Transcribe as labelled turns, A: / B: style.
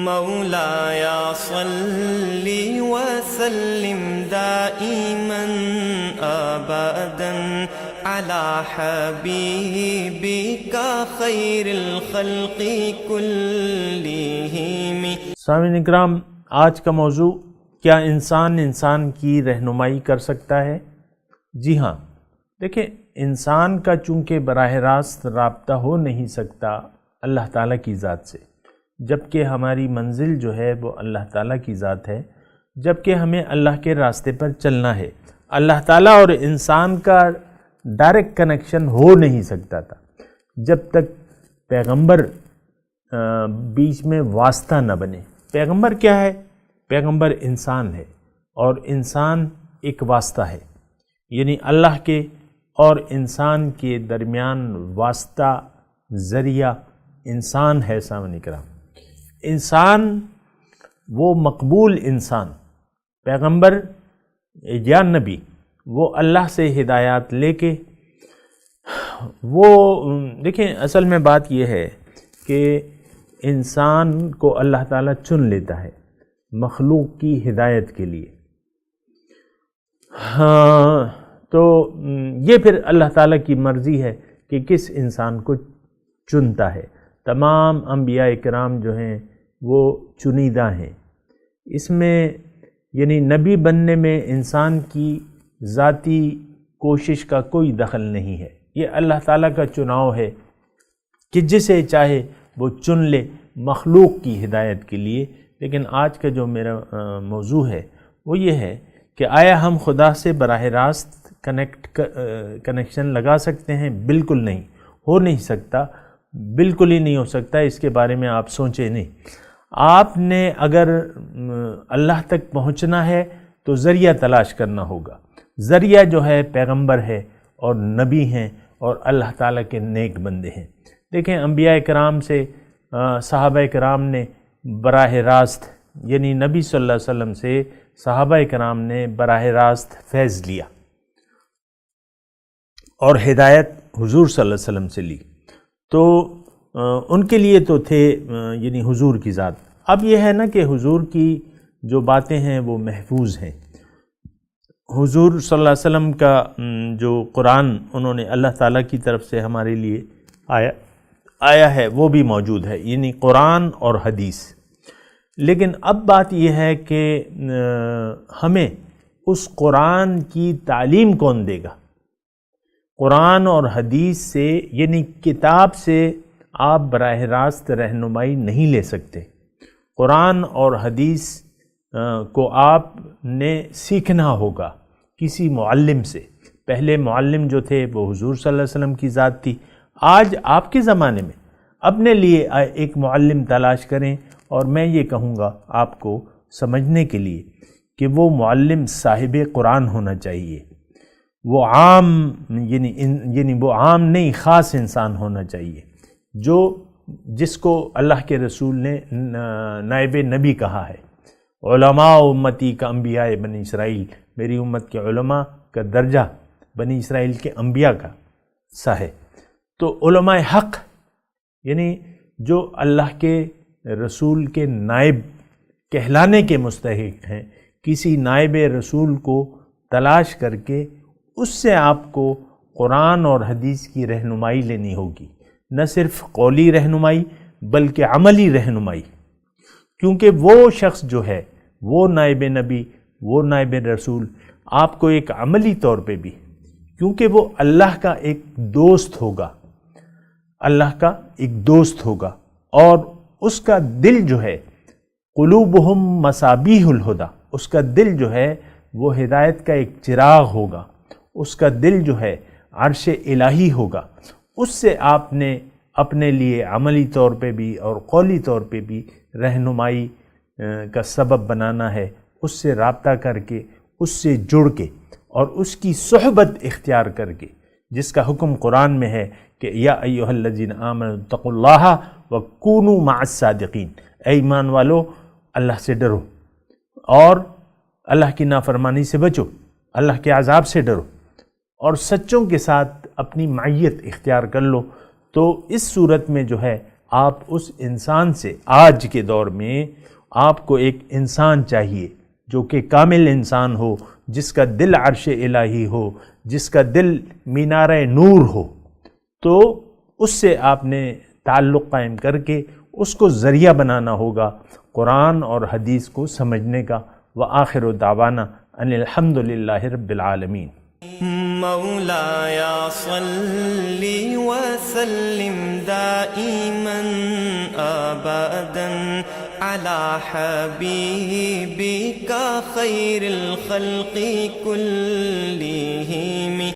A: مولاي صل وسلم دائما ابدا على حبيبك خير الخلق كلهم۔
B: سامعین اکرام، آج کا موضوع کیا انسان کی رہنمائی کر سکتا ہے؟ جی ہاں، دیکھیں، انسان کا چونکہ براہ راست رابطہ ہو نہیں سکتا اللہ تعالیٰ کی ذات سے، جبکہ ہماری منزل جو ہے وہ اللہ تعالیٰ کی ذات ہے، جبکہ ہمیں اللہ کے راستے پر چلنا ہے۔ اللہ تعالیٰ اور انسان کا ڈائریکٹ کنیکشن ہو نہیں سکتا تھا جب تک پیغمبر بیچ میں واسطہ نہ بنے۔ پیغمبر کیا ہے؟ پیغمبر انسان ہے، اور انسان ایک واسطہ ہے، یعنی اللہ کے اور انسان کے درمیان واسطہ ذریعہ انسان ہے۔ سامعین کرام، انسان وہ مقبول انسان، پیغمبر یا نبی، وہ اللہ سے ہدایات لے کے، وہ دیکھیں، اصل میں بات یہ ہے کہ انسان کو اللہ تعالیٰ چن لیتا ہے مخلوق کی ہدایت کے لیے۔ تو یہ پھر اللہ تعالیٰ کی مرضی ہے کہ کس انسان کو چنتا ہے۔ تمام انبیاء کرام جو ہیں وہ چنیدہ ہیں، اس میں یعنی نبی بننے میں انسان کی ذاتی کوشش کا کوئی دخل نہیں ہے، یہ اللہ تعالیٰ کا چناؤ ہے کہ جسے چاہے وہ چن لے مخلوق کی ہدایت کے لیے۔ لیکن آج کا جو میرا موضوع ہے وہ یہ ہے کہ آیا ہم خدا سے براہ راست کنیکشن لگا سکتے ہیں؟ بالکل نہیں، ہو نہیں سکتا، بالکل ہی نہیں ہو سکتا۔ اس کے بارے میں آپ سوچیں نہیں۔ آپ نے اگر اللہ تک پہنچنا ہے تو ذریعہ تلاش کرنا ہوگا۔ ذریعہ جو ہے پیغمبر ہے اور نبی ہیں اور اللہ تعالیٰ کے نیک بندے ہیں۔ دیکھیں، انبیاء کرام سے صحابہ کرام نے براہ راست، یعنی نبی صلی اللہ علیہ وسلم سے صحابہ کرام نے براہ راست فیض لیا اور ہدایت حضور صلی اللہ علیہ وسلم سے لی، تو ان کے لیے تو تھے یعنی حضور کی ذات۔ اب یہ ہے نا کہ حضور کی جو باتیں ہیں وہ محفوظ ہیں۔ حضور صلی اللہ علیہ وسلم کا جو قرآن انہوں نے اللہ تعالیٰ کی طرف سے ہمارے لیے آیا ہے وہ بھی موجود ہے، یعنی قرآن اور حدیث۔ لیکن اب بات یہ ہے کہ ہمیں اس قرآن کی تعلیم کون دے گا؟ قرآن اور حدیث سے، یعنی کتاب سے آپ براہ راست رہنمائی نہیں لے سکتے۔ قرآن اور حدیث کو آپ نے سیکھنا ہوگا کسی معلم سے۔ پہلے معلم جو تھے وہ حضور صلی اللہ علیہ وسلم کی ذات تھی۔ آج آپ کے زمانے میں اپنے لیے ایک معلم تلاش کریں، اور میں یہ کہوں گا آپ کو سمجھنے کے لیے کہ وہ معلم صاحب قرآن ہونا چاہیے، وہ عام یعنی وہ عام نہیں، خاص انسان ہونا چاہیے، جس کو اللہ کے رسول نے نائب نبی کہا ہے۔ علماء امتی کا انبیاء بنی اسرائیل، میری امت کے علماء کا درجہ بنی اسرائیل کے انبیاء کا سا ہے۔ تو علماء حق یعنی جو اللہ کے رسول کے نائب کہلانے کے مستحق ہیں، کسی نائب رسول کو تلاش کر کے اس سے آپ کو قرآن اور حدیث کی رہنمائی لینی ہوگی، نہ صرف قولی رہنمائی بلکہ عملی رہنمائی، کیونکہ وہ شخص جو ہے، وہ نائب نبی، وہ نائب رسول، آپ کو ایک عملی طور پہ بھی، کیونکہ وہ اللہ کا ایک دوست ہوگا، اللہ کا ایک دوست ہوگا، اور اس کا دل جو ہے قلوبہم مصابیح الہدی، اس کا دل جو ہے وہ ہدایت کا ایک چراغ ہوگا، اس کا دل جو ہے عرش الہی ہوگا۔ اس سے آپ نے اپنے لیے عملی طور پہ بھی اور قولی طور پہ بھی رہنمائی کا سبب بنانا ہے، اس سے رابطہ کر کے، اس سے جڑ کے اور اس کی صحبت اختیار کر کے، جس کا حکم قرآن میں ہے کہ یا ایھا الذین آمنوا اتقوا اللہ وکونوا مع الصادقین، اے ایمان والو اللہ سے ڈرو اور اللہ کی نافرمانی سے بچو، اللہ کے عذاب سے ڈرو اور سچوں کے ساتھ اپنی معیت اختیار کر لو۔ تو اس صورت میں جو ہے آپ اس انسان سے، آج کے دور میں آپ کو ایک انسان چاہیے جو کہ کامل انسان ہو، جس کا دل عرش الہی ہو، جس کا دل مینارہ نور ہو، تو اس سے آپ نے تعلق قائم کر کے اس کو ذریعہ بنانا ہوگا قرآن اور حدیث کو سمجھنے کا۔ وآخر دعوانا ان الحمد للہ رب العالمین۔
A: مولاي صل وسلم دائما أبدا على حبيبك خير الخلق كلهم